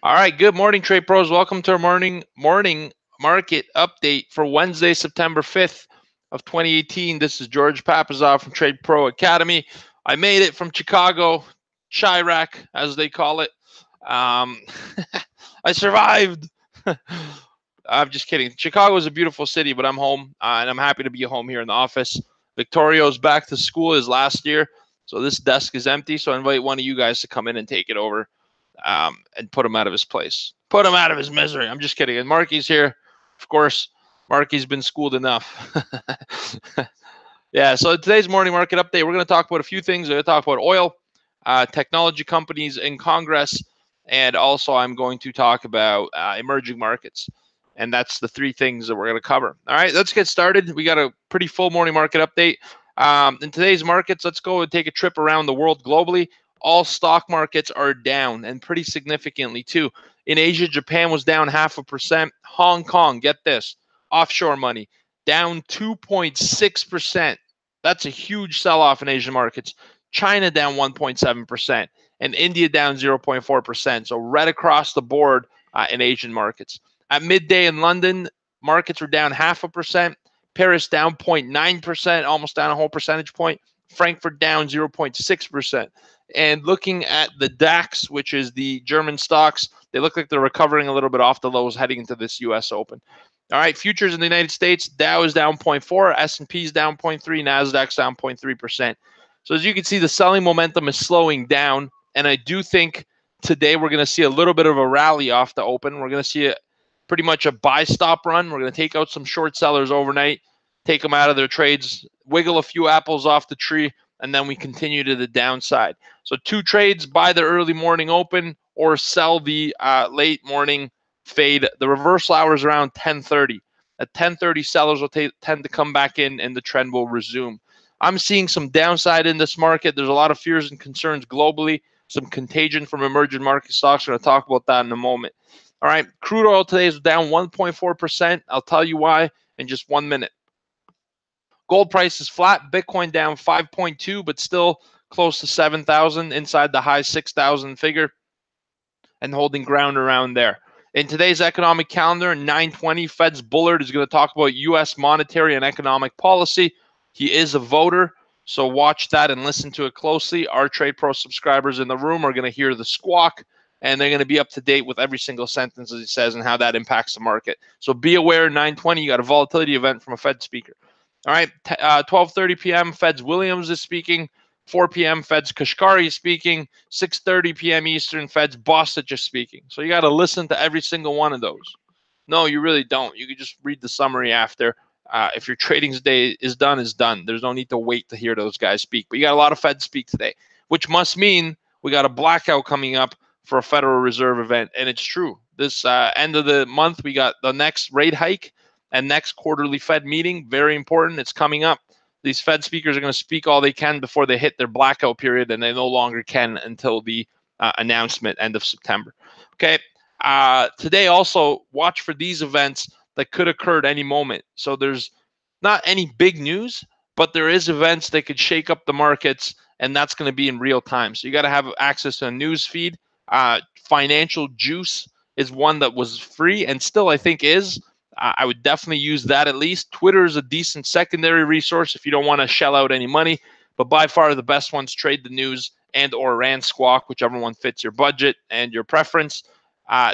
All right, good morning, trade pros. Welcome to our morning market update for Wednesday, September 5th of 2018. This is George Papazov from Trade Pro Academy. I made it from Chicago, Chirac, as they call it. Um, I survived. I'm just kidding. Chicago is a beautiful city, but I'm home, and I'm happy to be home here in the office. Victorio's back to school as last year, so this desk is empty. So I invite one of you guys to come in and take it over and put him out of his place. Put him out of his misery. I'm just kidding. And Marky's here. Of course, Marky's been schooled enough. Yeah, so today's morning market update, we're going to talk about a few things. We're going to talk about oil, technology companies in Congress, and also I'm going to talk about emerging markets. And that's the three things that we're going to cover. All right, let's get started. We got a pretty full morning market update. In today's markets, let's go and take a trip around the world globally. All stock markets are down, and pretty significantly too. In Asia, Japan was down 0.5%. Hong Kong, get this, offshore money, down 2.6%. That's a huge sell-off in Asian markets. China down 1.7%, and India down 0.4%. So right across the board in Asian markets. At midday in London, markets were down 0.5%. Paris down 0.9%, almost down a whole percentage point. Frankfurt down 0.6%. And looking at the DAX, which is the German stocks, they look like they're recovering a little bit off the lows heading into this U.S. Open. All right, futures in the United States, Dow is down 0.4, S&P is down 0.3, NASDAQ's down 0.3%. So as you can see, the selling momentum is slowing down, and I do think today we're going to see a little bit of a rally off the open. We're going to see pretty much a buy stop run. We're going to take out some short sellers overnight, take them out of their trades, wiggle a few apples off the tree, and then we continue to the downside. So two trades: buy the early morning open or sell the late morning fade. The reversal hour is around 10:30. At 10:30, sellers will tend to come back in, and the trend will resume. I'm seeing some downside in this market. There's a lot of fears and concerns globally, some contagion from emerging market stocks. We're going to talk about that in a moment. All right, crude oil today is down 1.4%. I'll tell you why in just 1 minute. Gold price is flat. Bitcoin down 5.2, but still close to 7,000, inside the high 6,000 figure, and holding ground around there. In today's economic calendar, 9:20, Fed's Bullard is going to talk about U.S. monetary and economic policy. He is a voter, so watch that and listen to it closely. Our Trade Pro subscribers in the room are going to hear the squawk, and they're going to be up to date with every single sentence as he says and how that impacts the market. So be aware, 9:20, you got a volatility event from a Fed speaker. All right, 12:30 p.m., Fed's Williams is speaking. 4 p.m., Fed's Kashkari is speaking. 6:30 p.m. Eastern, Fed's Bostic is speaking. So you got to listen to every single one of those. No, you really don't. You can just read the summary after. If your trading day is done, is done. There's no need to wait to hear those guys speak. But you got a lot of Fed speak today, which must mean we got a blackout coming up for a Federal Reserve event. And it's true. This end of the month, we got the next rate hike and next quarterly Fed meeting. Very important. It's coming up. These Fed speakers are going to speak all they can before they hit their blackout period, and they no longer can until the announcement end of September. Okay. Today also, watch for these events that could occur at any moment. So there's not any big news, but there is events that could shake up the markets, and that's going to be in real time. So you got to have access to a news feed. Financial Juice is one that was free and still I think is. I would definitely use that at least. Twitter is a decent secondary resource if you don't want to shell out any money, but by far the best ones, Trade the News and or Rand Squawk, whichever one fits your budget and your preference.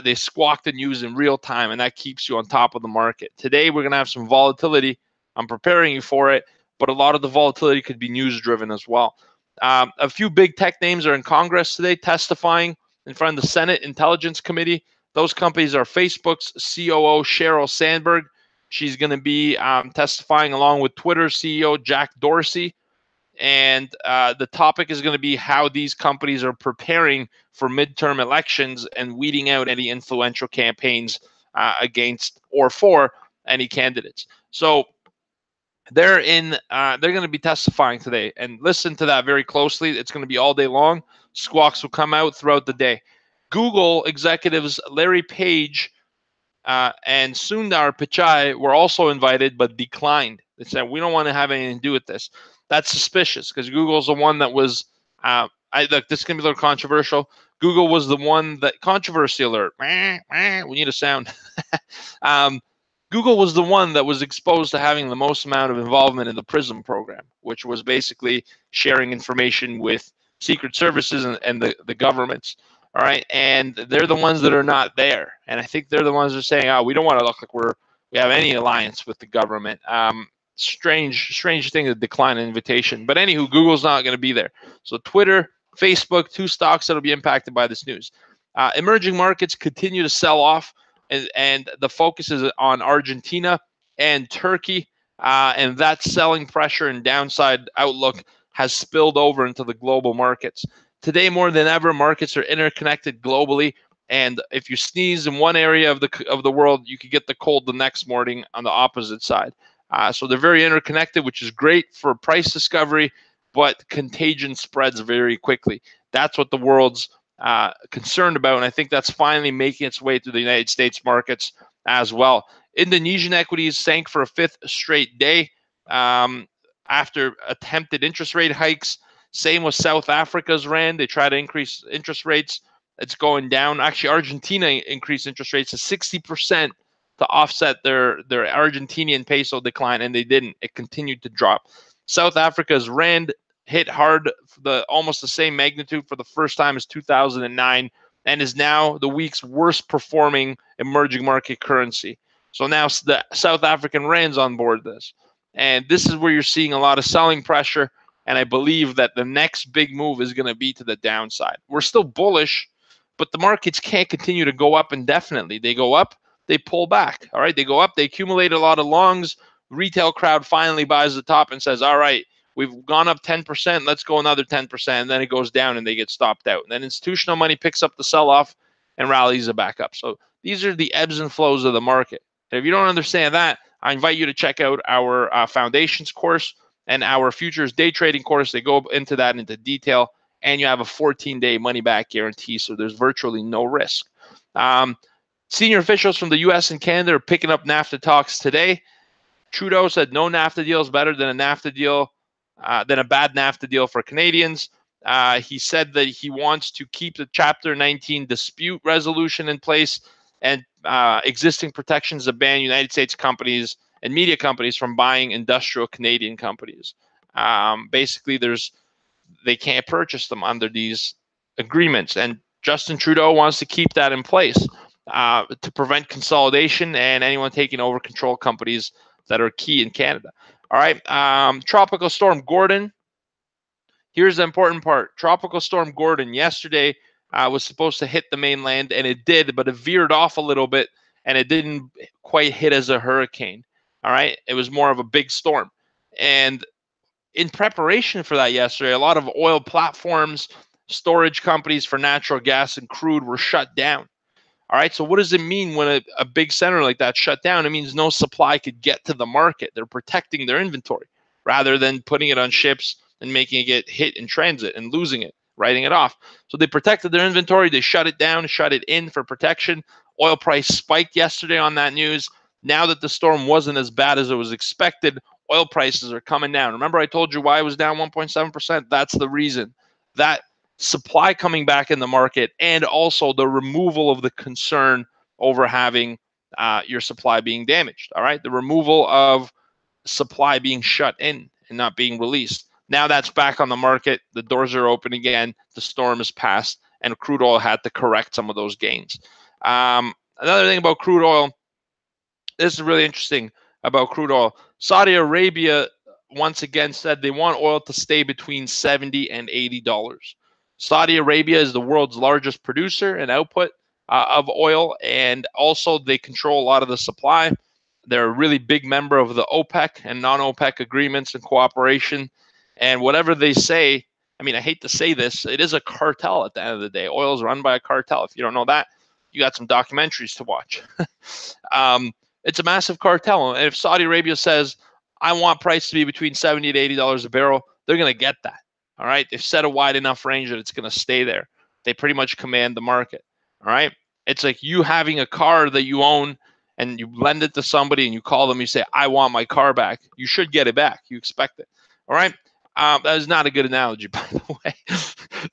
They squawk the news in real time, and that keeps you on top of the market. Today, we're going to have some volatility. I'm preparing you for it, but a lot of the volatility could be news-driven as well. A few big tech names are in Congress today testifying in front of the Senate Intelligence Committee. Those companies are Facebook's COO, Sheryl Sandberg. She's going to be testifying along with Twitter's CEO, Jack Dorsey. And the topic is going to be how these companies are preparing for midterm elections and weeding out any influential campaigns against or for any candidates. So they're going to be testifying today, and listen to that very closely. It's going to be all day long. Squawks will come out throughout the day. Google executives Larry Page and Sundar Pichai were also invited but declined. They said, we don't want to have anything to do with this. That's suspicious because Google's the one that was Look, this is gonna be a little controversial. Google was the one that controversy alert. We need a sound. um, Google was the one that was exposed to having the most amount of involvement in the PRISM program, which was basically sharing information with secret services and the governments. All right, and they're the ones that are not there, and I think they're the ones that are saying, "Oh, we don't want to look like we have any alliance with the government." Strange thing to decline an invitation, but anywho, Google's not going to be there. So Twitter, Facebook, two stocks that'll be impacted by this news. Emerging markets continue to sell off, and the focus is on Argentina and Turkey, and that selling pressure and downside outlook has spilled over into the global markets. Today, more than ever, markets are interconnected globally, and if you sneeze in one area of the world, you could get the cold the next morning on the opposite side. So they're very interconnected, which is great for price discovery, but contagion spreads very quickly. That's what the world's concerned about, and I think that's finally making its way through the United States markets as well. Indonesian equities sank for a fifth straight day after attempted interest rate hikes. Same with South Africa's rand. They try to increase interest rates. It's going down. Actually, Argentina increased interest rates to 60% to offset their Argentinian peso decline, and they didn't. It continued to drop. South Africa's rand hit hard, almost the same magnitude for the first time as 2009, and is now the week's worst performing emerging market currency. So now the South African rand's on board this. And this is where you're seeing a lot of selling pressure, and I believe that the next big move is going to be to the downside. We're still bullish, but the markets can't continue to go up indefinitely. They go up, they pull back. All right, they go up, they accumulate a lot of longs. Retail crowd finally buys the top and says, all right, we've gone up 10%, let's go another 10%, and then it goes down and they get stopped out. And then institutional money picks up the sell-off and rallies it back up. So these are the ebbs and flows of the market. And if you don't understand that, I invite you to check out our foundations course and our futures day trading course. They go into that into detail, and you have a 14-day money-back guarantee, so there's virtually no risk. Senior officials from the U.S. and Canada are picking up NAFTA talks today. Trudeau said no NAFTA deal is better than a NAFTA deal, than a bad NAFTA deal for Canadians. He said that he wants to keep the Chapter 19 dispute resolution in place and existing protections that ban United States companies and media companies from buying industrial Canadian companies. Basically, they can't purchase them under these agreements, and Justin Trudeau wants to keep that in place to prevent consolidation and anyone taking over control companies that are key in Canada. All right, Tropical Storm Gordon. Here's the important part. Tropical Storm Gordon yesterday was supposed to hit the mainland, and it did, but it veered off a little bit, and it didn't quite hit as a hurricane. All right, it was more of a big storm. And in preparation for that yesterday, a lot of oil platforms, storage companies for natural gas and crude were shut down. All right, so what does it mean when a big center like that shut down? It means no supply could get to the market. They're protecting their inventory rather than putting it on ships and making it get hit in transit and losing it, writing it off. So they protected their inventory. They shut it down, shut it in for protection. Oil price spiked yesterday on that news. Now that the storm wasn't as bad as it was expected, oil prices are coming down. Remember I told you why it was down 1.7%? That's the reason. That supply coming back in the market, and also the removal of the concern over having your supply being damaged. All right, the removal of supply being shut in and not being released. Now that's back on the market. The doors are open again. The storm is past, and crude oil had to correct some of those gains. Another thing about crude oil, this is really interesting about crude oil. Saudi Arabia once again said they want oil to stay between $70 and $80. Saudi Arabia is the world's largest producer and output of oil, and also they control a lot of the supply. They're a really big member of the OPEC and non-OPEC agreements and cooperation. And whatever they say, I mean, I hate to say this, it is a cartel at the end of the day. Oil is run by a cartel. If you don't know that, you got some documentaries to watch. It's a massive cartel. And if Saudi Arabia says, I want price to be between $70 to $80 a barrel, they're going to get that. All right. They've set a wide enough range that it's going to stay there. They pretty much command the market. All right. It's like you having a car that you own and you lend it to somebody and you call them, you say, I want my car back. You should get it back. You expect it. All right. That is not a good analogy, by the way.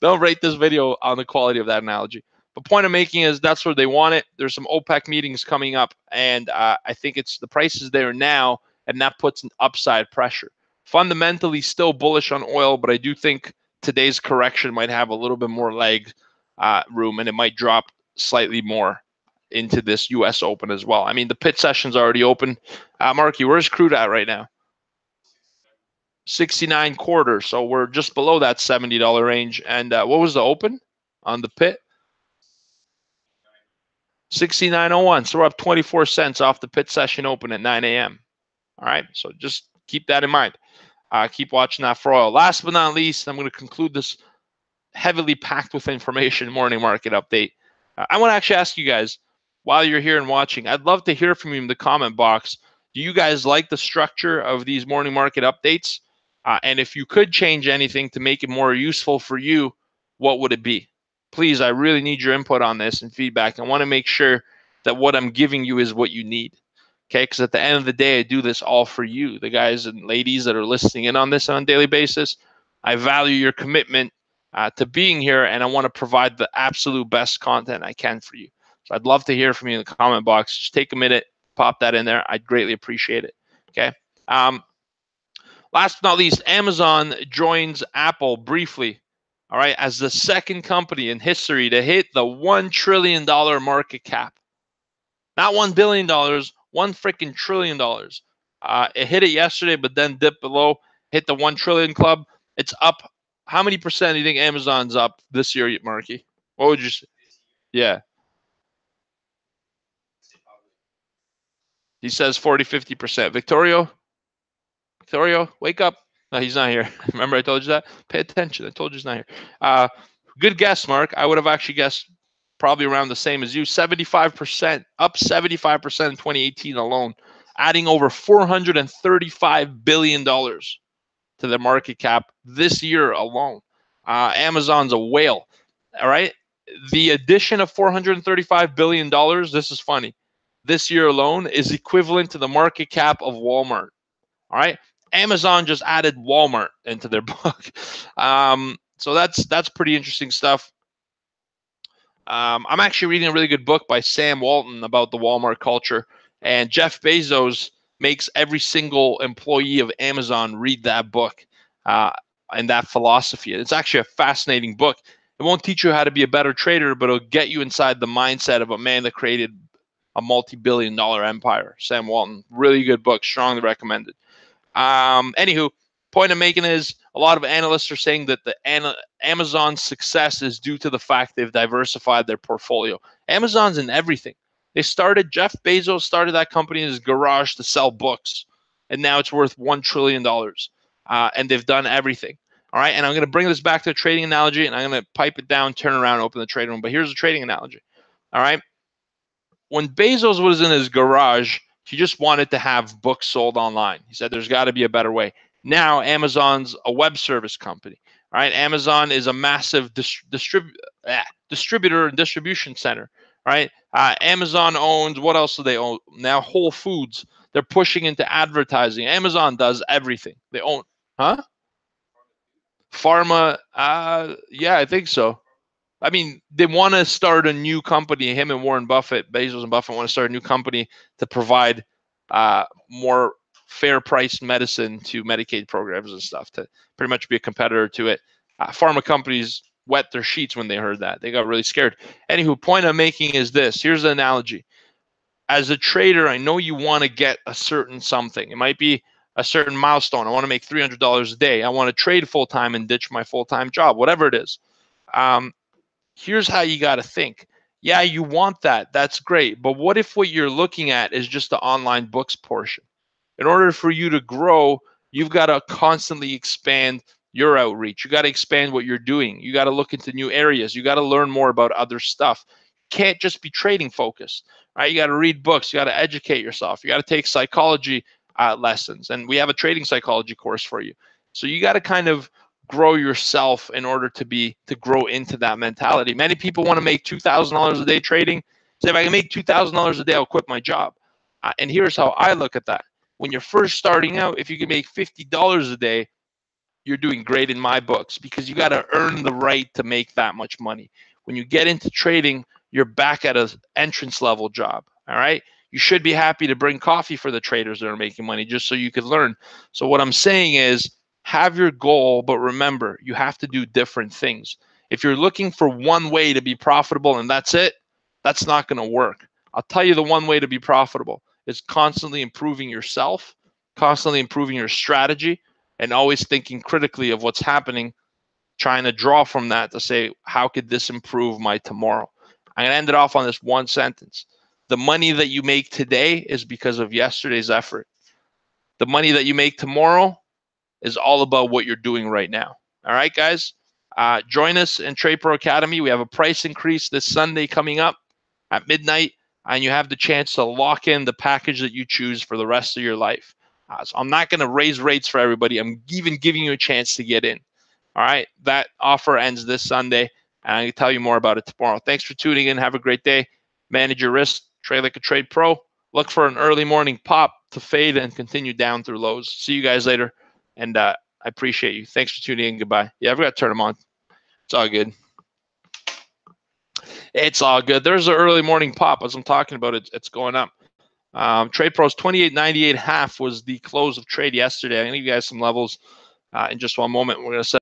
Don't rate this video on the quality of that analogy. The point I'm making is that's where they want it. There's some OPEC meetings coming up, and I think it's the price is there now, and that puts an upside pressure. Fundamentally, still bullish on oil, but I do think today's correction might have a little bit more leg room, and it might drop slightly more into this U.S. Open as well. I mean, the pit session's already open. Marky, where's crude at right now? 69 quarters. So we're just below that $70 range. And what was the open on the pit? 69.01. So we're up 24 cents off the pit session open at 9 a.m. All right. So just keep that in mind. Keep watching that for oil. Last but not least, I'm going to conclude this heavily packed with information morning market update. I want to actually ask you guys, while you're here and watching, I'd love to hear from you in the comment box. Do you guys like the structure of these morning market updates? And if you could change anything to make it more useful for you, what would it be? Please, I really need your input on this and feedback. I want to make sure that what I'm giving you is what you need. Okay, because at the end of the day, I do this all for you, the guys and ladies that are listening in on this on a daily basis. I value your commitment to being here, and I want to provide the absolute best content I can for you. So I'd love to hear from you in the comment box. Just take a minute, pop that in there. I'd greatly appreciate it. Okay. Last but not least, Amazon joins Apple briefly, all right, as the second company in history to hit the $1 trillion market cap. Not $1 billion, $1 freaking trillion. It hit it yesterday, but then dipped below, hit the 1 trillion club. It's up. How many percent do you think Amazon's up this year, Marky? What would you say? Yeah. He says 40, 50%. Victorio, wake up. No, he's not here. Remember I told you that? Pay attention. I told you he's not here. Good guess, Mark. I would have actually guessed probably around the same as you. 75%, up 75% in 2018 alone, adding over $435 billion to their market cap this year alone. Amazon's a whale, all right? The addition of $435 billion, this is funny, this year alone is equivalent to the market cap of Walmart, all right? Amazon just added Walmart into their book. So that's pretty interesting stuff. I'm actually reading a really good book by Sam Walton about the Walmart culture, and Jeff Bezos makes every single employee of Amazon read that book and that philosophy. It's actually a fascinating book. It won't teach you how to be a better trader, but it'll get you inside the mindset of a man that created a multi-billion-dollar empire. Sam Walton, really good book, strongly recommended. Anywho, point I'm making is a lot of analysts are saying that the Amazon's success is due to the fact they've diversified their portfolio. Amazon's in everything. Jeff Bezos started that company in his garage to sell books, and now it's worth $1 trillion. And they've done everything. All right, and I'm going to bring this back to a trading analogy, and I'm going to pipe it down, turn around, open the trading room. But here's a trading analogy. All right, when Bezos was in his garage, he just wanted to have books sold online. He said there's got to be a better way. Now Amazon's a web service company. All right, Amazon is a massive distributor and distribution center. Right, Amazon owns, what else do they own? Now Whole Foods. They're pushing into advertising. Amazon does everything. They own, huh? Pharma, yeah, I think so. I mean, they want to start a new company. Him and Warren Buffett, Bezos and Buffett want to start a new company to provide more fair priced medicine to Medicaid programs and stuff, to pretty much be a competitor to it. Pharma companies wet their sheets when they heard that. They got really scared. Anywho, point I'm making is this. Here's the analogy. As a trader, I know you want to get a certain something. It might be a certain milestone. I want to make $300 a day. I want to trade full-time and ditch my full-time job, whatever it is. Here's how you got to think. Yeah, you want that. That's great. But what if what you're looking at is just the online books portion? In order for you to grow, you've got to constantly expand your outreach. You got to expand what you're doing. You got to look into new areas. You got to learn more about other stuff. You can't just be trading focused, right? You got to read books. You got to educate yourself. You got to take psychology lessons. And we have a trading psychology course for you. So you got to kind of grow yourself in order to grow into that mentality. Many people want to make $2,000 a day trading. Say, if I can make $2,000 a day, I'll quit my job. And here's how I look at that. When you're first starting out, if you can make $50 a day, you're doing great in my books, because you got to earn the right to make that much money. When you get into trading, you're back at an entrance level job. All right. You should be happy to bring coffee for the traders that are making money just so you could learn. So what I'm saying is, have your goal, but remember, you have to do different things. If you're looking for one way to be profitable and that's it, that's not going to work. I'll tell you the one way to be profitable is constantly improving yourself, constantly improving your strategy, and always thinking critically of what's happening, trying to draw from that to say, how could this improve my tomorrow? I'm going to end it off on this one sentence. The money that you make today is because of yesterday's effort. The money that you make tomorrow is all about what you're doing right now. All right, guys? Join us in TRADEPRO Academy. We have a price increase this Sunday coming up at midnight, and you have the chance to lock in the package that you choose for the rest of your life. So I'm not going to raise rates for everybody. I'm even giving you a chance to get in. All right, that offer ends this Sunday, and I can tell you more about it tomorrow. Thanks for tuning in. Have a great day. Manage your risk. Trade like a trade pro. Look for an early morning pop to fade and continue down through lows. See you guys later, and I appreciate you. Thanks for tuning in. Goodbye. Yeah, I forgot to turn them on. It's all good. It's all good. There's an early morning pop. As I'm talking about it, it's going up. TradePro's 28.98 half was the close of trade yesterday. I'm going to give you guys some levels in just one moment. We're going to set